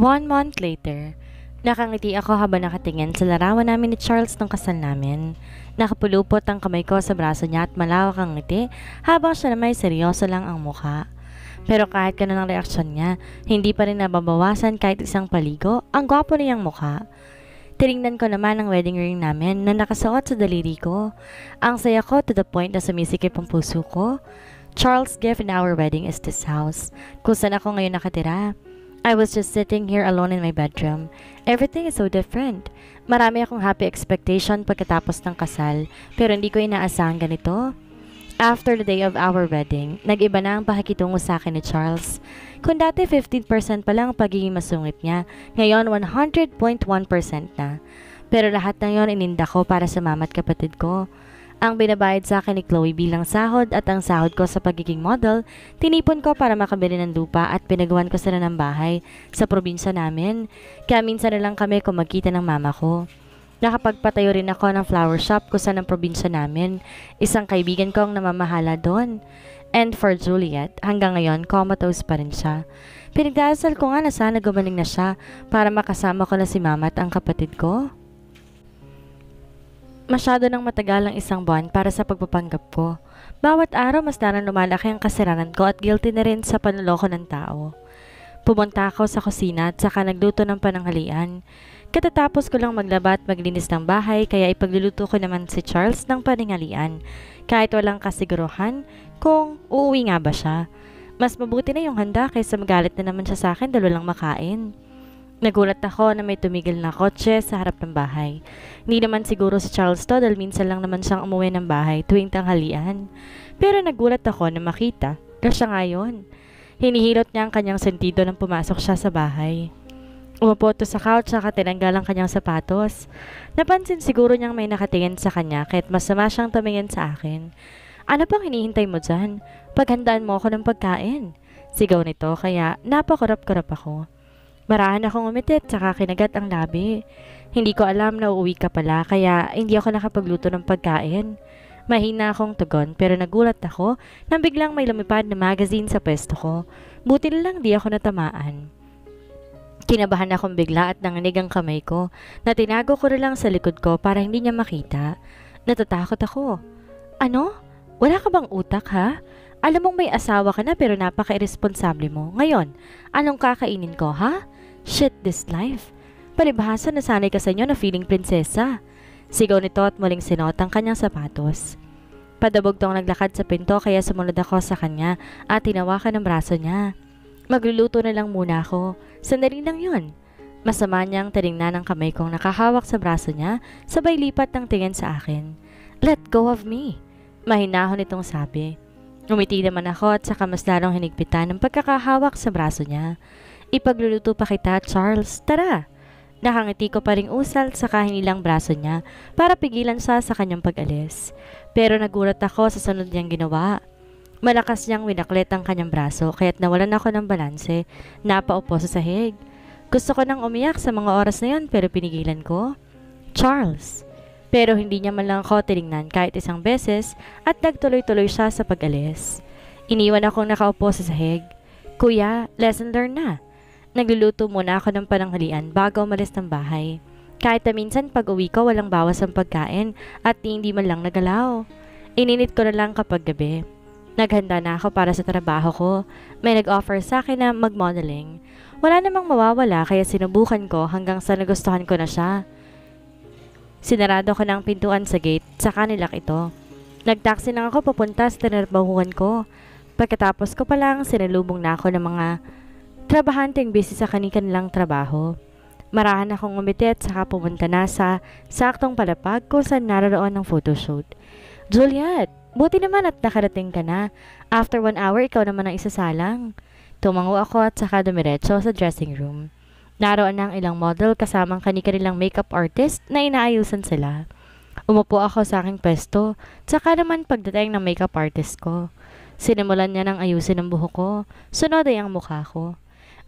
1 month later, nakangiti ako habang nakatingin sa larawan namin ni Charles nung kasal namin. Nakapulupot ang kamay ko sa braso niya at malawak ang ngiti habang siya na may seryoso lang ang mukha. Pero kahit ganun ang reaksyon niya, hindi pa rin nababawasan kahit isang paligo ang gwapo niyang mukha. Tinignan ko naman ang wedding ring namin na nakasuot sa daliri ko. Ang saya ko to the point na sumisikip ang puso ko. Charles' gift in our wedding is this house, kung saan ako ngayon nakatira. I was just sitting here alone in my bedroom. Everything is so different. Marami akong happy expectation pagkatapos ng kasal, pero hindi ko inaasahan ganito. After the day of our wedding, nag-iba na ang pakikitungo sa akin ni Charles. Kung dati 15% pa lang ang pagiging masungit niya, ngayon 100.1% na. Pero lahat ng yon ininda ko para sa mama at kapatid ko. Ang binabayad sa akin ni Chloe bilang sahod at ang sahod ko sa pagiging model, tinipon ko para makabili ng lupa at pinagawan ko sila ng bahay sa probinsya namin. Kaya minsan na lang kami kung magkita ng mama ko. Nakapagpatayo rin ako ng flower shop kung saan ang probinsya namin. Isang kaibigan ko ang namamahala doon. And for Juliet, hanggang ngayon, comatose pa rin siya. Pinagdasal ko nga na sana gumaling na siya para makasama ko na si mama at ang kapatid ko. Masyado nang matagal ang isang buwan para sa pagpapanggap ko. Bawat araw mas darang lumalaki ang kasalanan ko at guilty na rin sa panloloko ng tao. Pumunta ako sa kusina at saka nagluto ng pananghalian. Katatapos ko lang maglaba at maglinis ng bahay kaya ipagluluto ko naman si Charles ng pananghalian kahit walang kasiguruhan kung uuwi nga ba siya. Mas mabuti na yung handa kaysa magalit na naman siya sa akin dahil walang makain. Nagulat ako na may tumigil na kotse sa harap ng bahay. Hindi naman siguro si Charles to dahil minsan lang naman siyang umuwi ng bahay tuwing tanghalian. Pero nagulat ako na makita na siya ngayon. Hinihilot niya ang kanyang sentido nang pumasok siya sa bahay. Umupo to sa couch at tinanggal ang kanyang sapatos. Napansin siguro niyang may nakatingin sa kanya kahit masama siyang tumingin sa akin. Ano pang hinihintay mo dyan? Paghandaan mo ako ng pagkain. Sigaw nito kaya napakurap-kurap ako. Marahan akong umitit saka kinagat ang labi. Hindi ko alam na uuwi ka pala kaya hindi ako nakapagluto ng pagkain. Mahina akong tugon pero nagulat ako nang biglang may lumipad na magazine sa pwesto ko. Buti na lang di ako natamaan. Kinabahan akong bigla at nanginig ang kamay ko na tinago ko rin lang sa likod ko para hindi niya makita. Natatakot ako. Ano? Wala ka bang utak ha? Alam mong may asawa ka na pero napaka-irresponsable mo. Ngayon, anong kakainin ko ha? Shit this life. Palibhasa na sanay ka sa inyo na feeling prinsesa. Sigaw nito at muling sinuot ang kanyang sapatos. Padabog tong naglakad sa pinto kaya sumunod ako sa kanya at tinawakan ang braso niya. Magluluto na lang muna ako. Sandali lang yun. Masama niyang tinignan ang kamay kong nakahawak sa braso niya sabay lipat ng tingin sa akin. Let go of me. Mahinahon itong sabi. Umiti naman ako at saka mas lalong hinigpitan ng pagkakahawak sa braso niya. Ipagluluto pa kita, Charles. Tara! Nakangiti ko pa ring usal sa kahinilang braso niya para pigilan siya sa kanyang pag-alis. Pero nagulat ako sa sunod niyang ginawa. Malakas niyang winaklit ang kanyang braso kaya't nawalan ako ng balanse. Napaupo sa sahig. Gusto ko nang umiyak sa mga oras na yon pero pinigilan ko. Charles! Pero hindi niya man lang ako tinignan kahit isang beses at nagtuloy-tuloy siya sa pag-alis. Iniwan akong nakaupo sa sahig. Kuya, lesson learned na. Nagluluto muna ako ng pananghalian bago umalis ng bahay. Kahit na minsan pag uwi ko walang bawas ang pagkain at hindi man lang nagalaw. Ininit ko na lang kapag gabi. Naghanda na ako para sa trabaho ko. May nag-offer sa akin na mag-modeling. Wala namang mawawala kaya sinubukan ko hanggang sa nagustuhan ko na siya. Sinarado ko ng pintuan sa gate sa kanilak ito. Nagtaksi lang ako papunta sa tinarbahuhan ko. Pagkatapos ko pa lang sinalubong na ako ng mga trabahanteng busy sa kanilang trabaho. Marahan akong umiti at saka pumunta na sa saktong palapag kung saan naroon ng photoshoot. Juliet, buti naman at nakarating ka na. After 1 hour, ikaw naman ang isasalang. Tumango ako at saka dumiretso sa dressing room. Naroon ang ilang model kasamang kanilang makeup artist na inaayusan sila. Umupo ako sa aking pwesto, saka naman pagdating ng makeup artist ko. Sinimulan niya ng ayusin ang buhok ko, sunod ay ang mukha ko.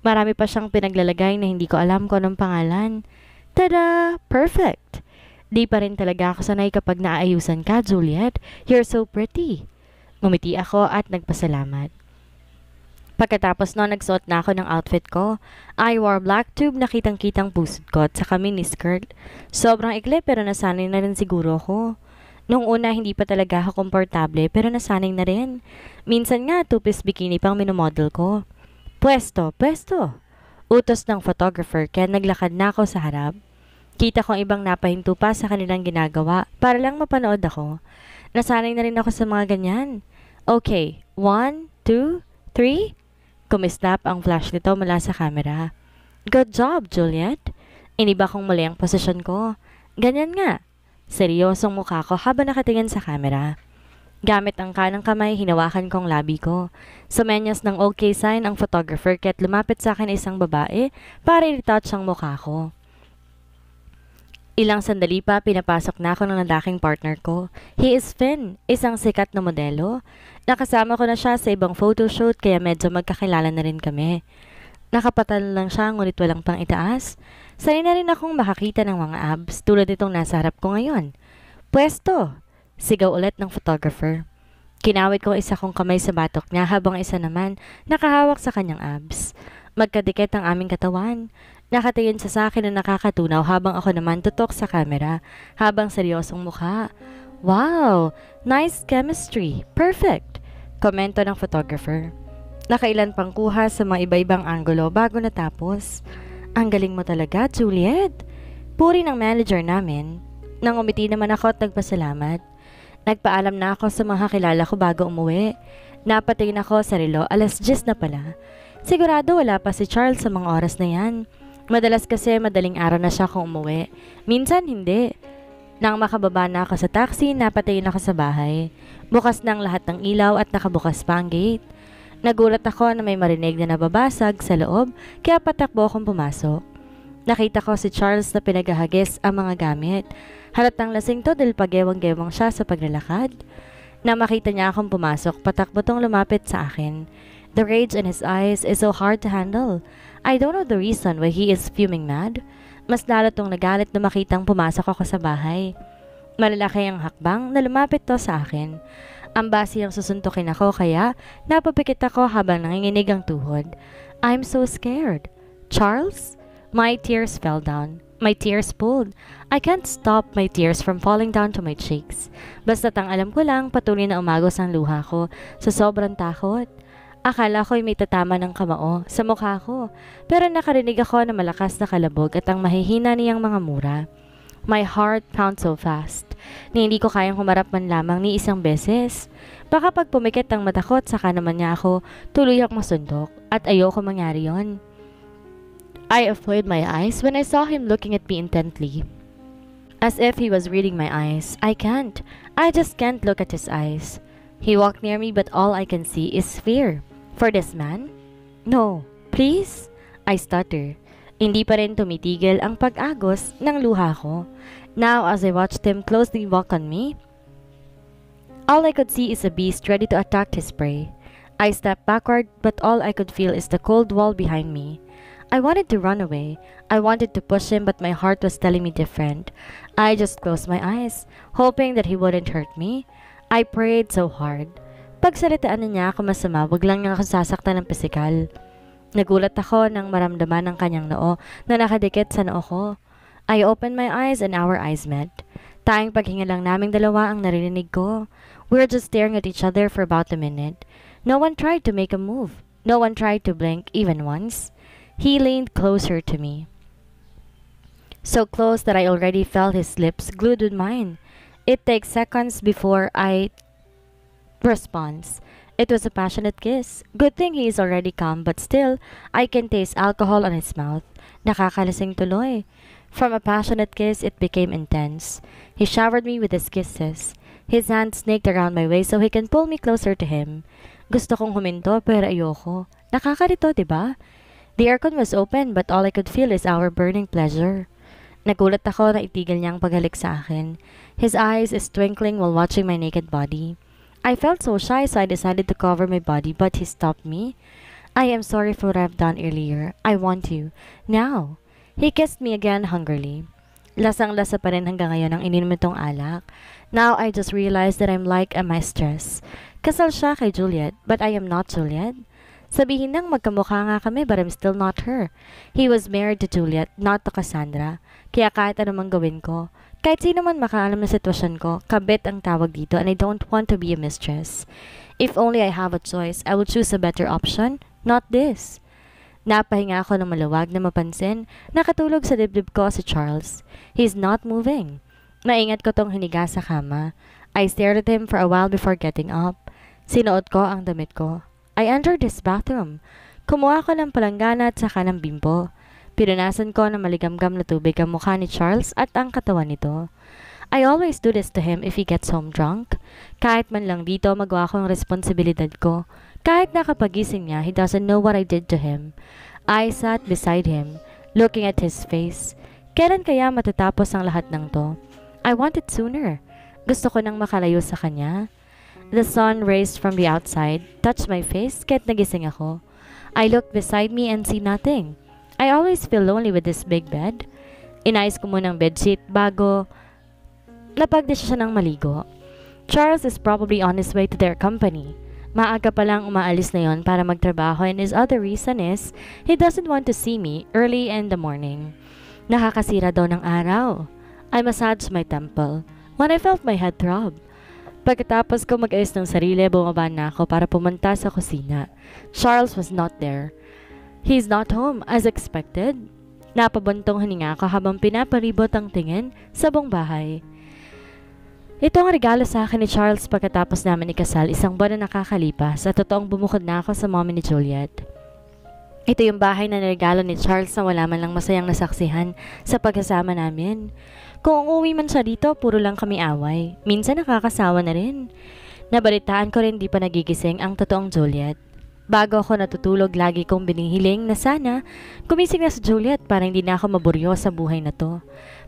Marami pa siyang pinaglalagay na hindi ko alam kung anong pangalan. Tada! Perfect! Di pa rin talaga ako sanay kapag naayusan ka, Juliet. You're so pretty. Ngumiti ako at nagpasalamat. Pagkatapos no, nagsuot na ako ng outfit ko. I wore black tube na kitang-kitang pusod ko at saka mini skirt. Sobrang ikli pero nasanay na rin siguro ako. Nung una hindi pa talaga ako komportable pero nasanay na rin. Minsan nga two-piece bikini pang minomodel ko. Pwesto, pwesto! Utos ng photographer kaya naglakad na ako sa harap. Kita kong ibang napahinto pa sa kanilang ginagawa para lang mapanood ako. Nasanay na rin ako sa mga ganyan. Okay, 1, 2, 3. Kumislap ang flash nito mula sa camera. Good job, Juliet. Iniba kong muli ang posisyon ko. Ganyan nga. Seryosong mukha ko habang nakatingin sa camera. Gamit ang kanang kamay, hinawakan kong labi ko. Sumenyas ng okay sign ang photographer kaya't lumapit sa akin isang babae para i-retouch ang mukha ko. Ilang sandali pa, pinapasok na ako ng lalaking partner ko. He is Finn, isang sikat na modelo. Nakasama ko na siya sa ibang photoshoot kaya medyo magkakilala na rin kami. Nakapatalo lang siya ngunit walang pang itaas. Sanay na rin akong makakita ng mga abs tulad itong nasa harap ko ngayon. Pwesto! Sigaw ulit ng photographer. Kinawit ko isa kong kamay sa batok niya habang isa naman nakahawak sa kanyang abs. Magkadikit ang aming katawan. Nakatingin siya sa akin na nakakatunaw habang ako naman tutok sa camera habang seryosong mukha. Wow! Nice chemistry! Perfect! Komento ng photographer. Nakailan pang kuha sa mga iba-ibang anggulo bago natapos. Ang galing mo talaga, Juliet! Puri ng manager namin. Nang umiti naman ako at nagpasalamat. Nagpaalam na ako sa mga kilala ko bago umuwi. Napatingin ako sa relo, 10:00 na pala. Sigurado wala pa si Charles sa mga oras na yan. Madalas kasi madaling araw na siya kung umuwi. Minsan hindi. Nang makababa na ako sa taxi, napatingin ako sa bahay. Bukas na ang lahat ng ilaw at nakabukas pa ang gate. Nagulat ako na may marinig na nababasag sa loob, kaya patakbo akong pumasok. Nakita ko si Charles na pinagahagis ang mga gamit. Halatang lasing to dahil pagewang-gewang siya sa paglalakad. Na makita niya akong pumasok, patakbo tong lumapit sa akin. The rage in his eyes is so hard to handle. I don't know the reason why he is fuming mad. Mas lalo tong nagalit na makitang pumasok ako sa bahay. Malalaki ang hakbang na lumapit to sa akin. Ang basi ang susuntukin ako kaya napapikit ako habang nanginginig ang tuhod. I'm so scared. Charles? My tears fell down. My tears pooled. I can't stop my tears from falling down to my cheeks. Basta't ang alam ko lang, patuloy na umagos ang luha ko sa sobrang takot. Akala ko'y may tatama ng kamao sa mukha ko, pero nakarinig ako na malakas na kalabog at ang mahihina niyang mga mura. My heart pounds so fast na hindi ko kayang humarap man lamang ni isang beses. Baka pag pumikit ang mata ko at saka naman niya ako, tuloy akong masundok at ayoko mangyari yon. I avoided my eyes when I saw him looking at me intently. As if he was reading my eyes. I can't. I just can't look at his eyes. He walked near me but all I can see is fear. For this man? No. Please? I stutter. Hindi pa rin tumitigil ang pag-agos ng luha ko. Now as I watched him closely walk on me, all I could see is a beast ready to attack his prey. I stepped backward but all I could feel is the cold wall behind me. I wanted to run away. I wanted to push him but my heart was telling me different. I just closed my eyes, hoping that he wouldn't hurt me. I prayed so hard. Pagsalitaan na niya ako masama, wag lang niya ako sasaktan ng pisikal. Nagulat ako nang maramdaman ng kanyang noo na nakadikit sa noo ko. I opened my eyes and our eyes met. Tayong paghinga lang naming dalawa ang narinig ko. We were just staring at each other for about a minute. No one tried to make a move. No one tried to blink even once. He leaned closer to me. So close that I already felt his lips glued with mine. It takes seconds before I respond. It was a passionate kiss. Good thing he is already calm, but still, I can taste alcohol on his mouth. Nakakalasing tuloy. From a passionate kiss, it became intense. He showered me with his kisses. His hand snaked around my waist so he can pull me closer to him. Gusto kong huminto pero ayoko. Nakakarito, diba? The aircon was open but all I could feel is our burning pleasure. Nagulat ako na itigil niyang paghalik sa akin. His eyes is twinkling while watching my naked body. I felt so shy so I decided to cover my body but he stopped me. I am sorry for what I've done earlier. I want you. Now. He kissed me again hungrily. Lasang-lasa pa rin hanggang ngayon ang ininom nitong alak. Now I just realized that I'm like a mistress. Kasal siya kay Juliet but I am not Juliet. Sabihin nang magkamukha nga kami but I'm still not her. He was married to Juliet, not to Cassandra. Kaya kahit anumang gawin ko, kahit sino man makaalam na sitwasyon ko, kabit ang tawag dito and I don't want to be a mistress. If only I have a choice, I would choose a better option, not this. Napahinga ako ng maluwag na mapansin, nakatulog sa dibdib ko si Charles. He's not moving. Maingat ko tong hiniga sa kama. I stared at him for a while before getting up. Sinuot ko ang damit ko. I entered his bathroom. Kumuha ko ng palanggana at saka ng bimbo. Pinunasan ko ng maligamgam na tubig ang mukha ni Charles at ang katawan nito. I always do this to him if he gets home drunk. Kahit man lang dito magawa ko ang responsibilidad ko. Kahit nakapagising niya, he doesn't know what I did to him. I sat beside him, looking at his face. Kailan kaya matatapos ang lahat ng to? I want it sooner. Gusto ko nang makalayo sa kanya. The sun rays from the outside touched my face kahit nagising ako. I looked beside me and see nothing. I always feel lonely with this big bed. Inayos ko muna ang bedsheet bago napagdesisyon ng maligo. Charles is probably on his way to their company. Maaga pa lang umaalis na yon para magtrabaho and his other reason is he doesn't want to see me early in the morning. Nakakasira daw ng araw. I massaged my temple when I felt my head throb. Pagkatapos ko mag-ayos ng sarili, bumaba na ako para pumunta sa kusina. Charles was not there. He's not home, as expected. Napabuntong hininga ako habang pinaparibot ang tingin sa buong bahay. Ito ang regalo sa akin ni Charles pagkatapos namin ikasal isang buwan na nakakalipas at totoong bumukod na ako sa mommy ni Juliet. Ito yung bahay na niregalo ni Charles na wala man lang masayang nasaksihan sa pagkasama namin. Kung uuwi man siya dito, puro lang kami away. Minsan nakakasawa na rin. Nabalitaan ko rin di pa nagigising ang totoong Juliet. Bago ako natutulog, lagi kong binihiling na sana gumising na si Juliet para hindi na ako maburyo sa buhay na to.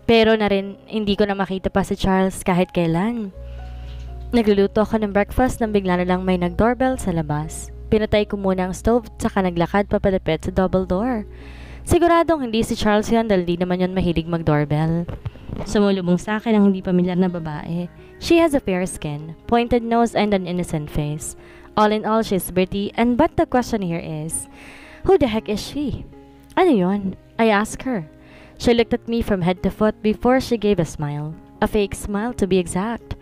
Pero na rin, hindi ko na makita pa si Charles kahit kailan. Nagluluto ako ng breakfast nang bigla na lang may nag-doorbell sa labas. Pinatay ko muna ang stove tsaka naglakad papalapit sa double door. Siguradong hindi si Charles yan dahil di naman yun mahilig mag-doorbell. Sumulubong sa akin ang hindi pamilyar na babae. She has a fair skin, pointed nose, and an innocent face. All in all, she's pretty, and but the question here is, who the heck is she? Ano yun? I asked her. She looked at me from head to foot before she gave a smile. A fake smile to be exact.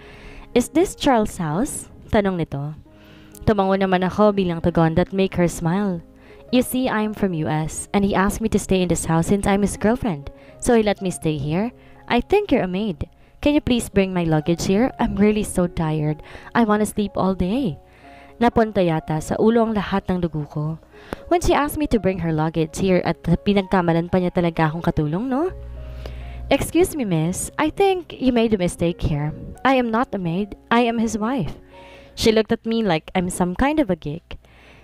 Is this Charles' house? Tanong nito. Tumango naman ako bilang tugon that make her smile. You see, I'm from US, and he asked me to stay in this house since I'm his girlfriend. So he let me stay here. I think you're a maid. Can you please bring my luggage here? I'm really so tired. I want to sleep all day. Napunta yata sa ulo ang lahat ng dugo ko. When she asked me to bring her luggage here at pinagkamalan pa niya talaga akong katulong, no? Excuse me, miss. I think you made a mistake here. I am not a maid. I am his wife. She looked at me like I'm some kind of a geek.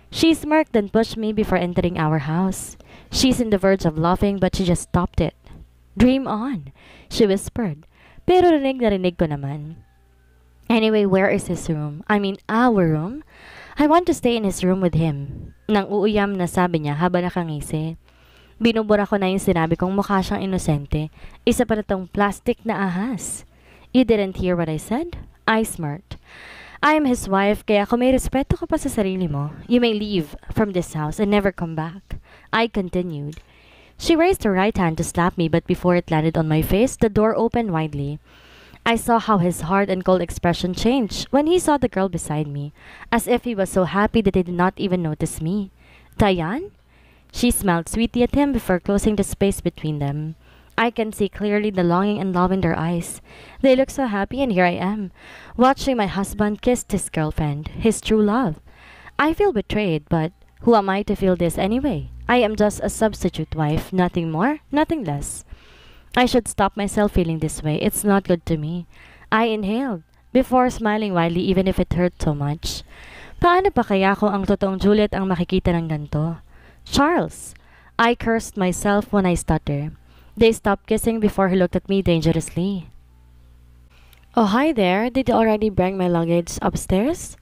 She smirked and pushed me before entering our house. She's in the verge of laughing but she just stopped it. Dream on, she whispered. Pero rinig ko naman. Anyway, where is his room? I mean, our room? I want to stay in his room with him. Nang uuyam na sabi niya habang nakangisi. Binubura ko na yung sinabi kong mukha siyang inosente. Isa pa na tong plastic na ahas. You didn't hear what I said? I smirked. I am his wife, kaya kung may respeto ka pa sa sarili mo, you may leave from this house and never come back. I continued. She raised her right hand to slap me, but before it landed on my face, the door opened widely. I saw how his hard and cold expression changed when he saw the girl beside me, as if he was so happy that he did not even notice me. Diane? She smiled sweetly at him before closing the space between them. I can see clearly the longing and love in their eyes. They look so happy and here I am, watching my husband kiss his girlfriend, his true love. I feel betrayed, but who am I to feel this anyway? I am just a substitute wife, nothing more, nothing less. I should stop myself feeling this way. It's not good to me. I inhaled, before smiling widely even if it hurt so much. Paano pa kaya kung ang totoong Juliet ang makikita ng ganito? Charles! I cursed myself when I stuttered. They stopped kissing before he looked at me dangerously. Oh, hi there. Did you already bring my luggage upstairs?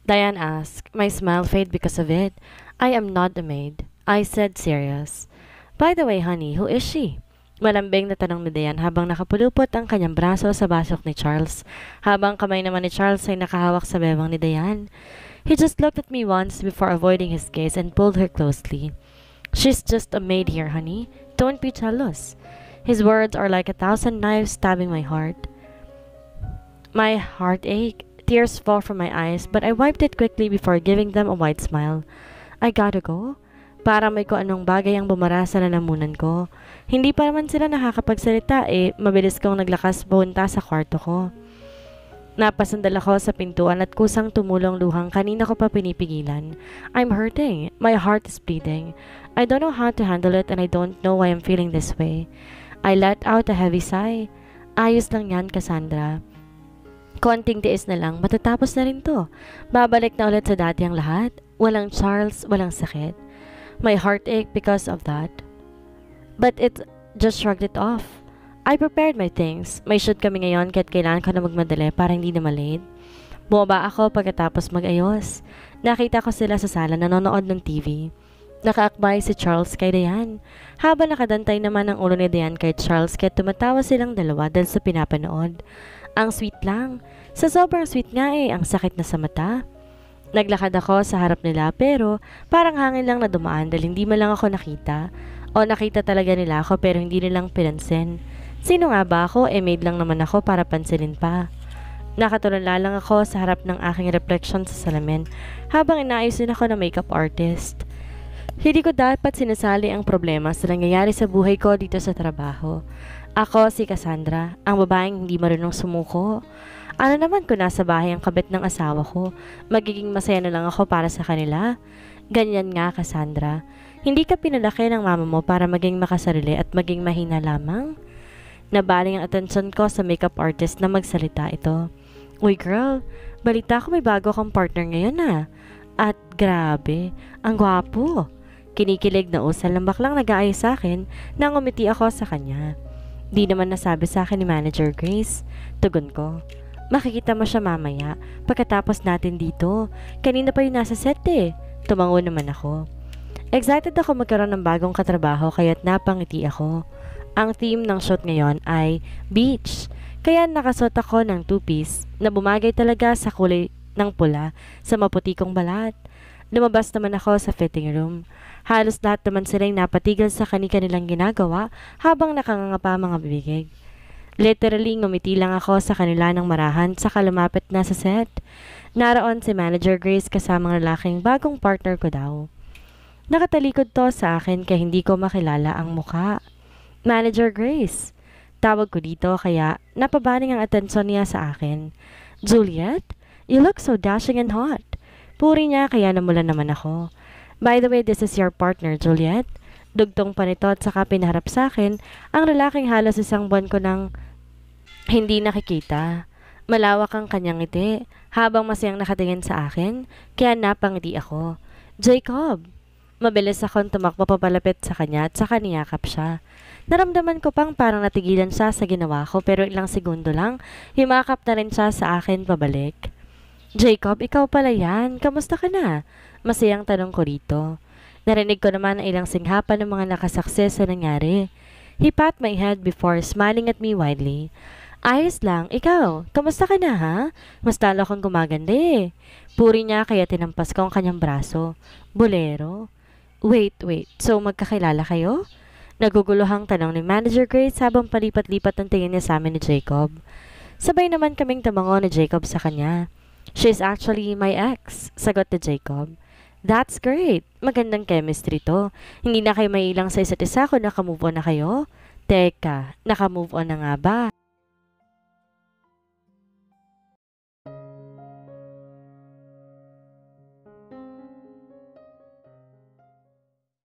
Diane asked. My smile faded because of it. I am not a maid. I said serious. By the way, honey, who is she? Malambing na tanong ni Diane habang nakapulupot ang kanyang braso sa basok ni Charles, habang kamay naman ni Charles ay nakahawak sa bebang ni Diane. He just looked at me once before avoiding his gaze and pulled her closely. She's just a maid here, honey. Don't be jealous. His words are like 1,000 knives stabbing my heart. My heart ached. Tears fall from my eyes, but I wiped it quickly before giving them a wide smile. I gotta go. Parang may kung anong bagay ang bumara sa lalamunan ko. Hindi pa naman sila nakakapagsalita mabilis kong naglakas punta sa kwarto ko. Napasandal ako sa pintuan at kusang tumulong luhang kanina ko pa pinipigilan. I'm hurting. My heart is bleeding. I don't know how to handle it and I don't know why I'm feeling this way. I let out a heavy sigh. Ayos lang yan, Cassandra. Konting tiis na lang, matatapos na rin to. Babalik na ulit sa dati ang lahat. Walang Charles, walang sakit. My heart ached because of that. But it just shrugged it off. I prepared my things. May shoot kami ngayon kahit kailangan ko na magmadali para hindi na malate. Bumaba ako pagkatapos magayos. Nakita ko sila sa sala nanonood ng TV. Nakaakbay si Charles kay Diane. Habang nakadantay naman ang ulo ni Diane kay Charles kaya tumatawa silang dalawa dahil sa pinapanood. Ang sweet lang. Sa sobrang sweet nga ang sakit na sa mata. Naglakad ako sa harap nila pero parang hangin lang na dumaan dahil hindi man lang ako nakita. O nakita talaga nila ako pero hindi nilang pinansin. Sino nga ba ako? Maid lang naman ako para pansinin pa. Nakatulala lang ako sa harap ng aking reflection sa salamin habang inaayos din ako ng makeup artist. Hindi ko dapat sinasali ang problema sa nangyayari sa buhay ko dito sa trabaho. Ako si Cassandra, ang babaeng hindi marunong sumuko. Ano naman kung nasa bahay ang kabit ng asawa ko, magiging masaya na lang ako para sa kanila? Ganyan nga, Cassandra. Hindi ka pinalaki ng mama mo para maging makasarili at maging mahina lamang? Nabaling ang atensyon ko sa makeup artist na magsalita ito. Uy girl, balita ko may bago kang partner ngayon At grabe, ang gwapo. Kinikilig na usal ng baklang nag-aayos sa akin nang umiti ako sa kanya. Di naman nasabi sa akin ni Manager Grace. Tugon ko. Makikita mo siya mamaya pagkatapos natin dito. Kanina pa yung nasa set Tumango naman ako. Excited ako magkaroon ng bagong katrabaho kaya't napangiti ako. Ang theme ng shoot ngayon ay beach. Kaya nakasuot ako ng two-piece na bumagay talaga sa kulay ng pula sa maputi kong balat. Lumabas naman ako sa fitting room. Halos lahat naman silang napatigil sa kanilang ginagawa habang nakangangapa mga bibig. Literally, ngumiti lang ako sa kanila ng marahan saka lumapit na sa set. Naroon si Manager Grace kasamang lalaking bagong partner ko daw. Nakatalikod to sa akin kaya hindi ko makilala ang muka. Manager Grace. Tawag ko dito kaya napabaling ang atensyon niya sa akin. Juliet, you look so dashing and hot. Puri niya kaya namulan naman ako. By the way, this is your partner, Juliet. Dugtong pa nito at saka pinaharap sa akin ang lalaking halos isang buwan ko nang hindi nakikita. Malawak ang kanyang ngiti habang masayang nakatingin sa akin kaya napangiti ako. Jacob! Mabilis akong tumakbo papalapit sa kanya at saka niyakap siya. Naramdaman ko pang parang natigilan siya sa ginawa ko pero ilang segundo lang, himakap na rin siya sa akin pabalik. Jacob, ikaw pala yan. Kamusta ka na? Masayang tanong ko rito. Narinig ko naman ang ilang singhapan ng mga nakasaksi sa nangyari. He pat my head before smiling at me widely. Ayos lang, ikaw, kamusta ka na Mas lalo akong gumaganda Puri niya kaya tinampas ko ang kanyang braso. Bolero? Wait, so magkakilala kayo? Naguguluhang tanong ni Manager Grace habang palipat-lipat ang tingin niya sa amin ni Jacob. Sabay naman kaming tamango ni Jacob sa kanya. She's actually my ex, sagot ni Jacob. That's great. Magandang chemistry to. Hindi na kayo mailang sa isa't isa kung nakamove on na kayo? Teka, nakamove on na nga ba?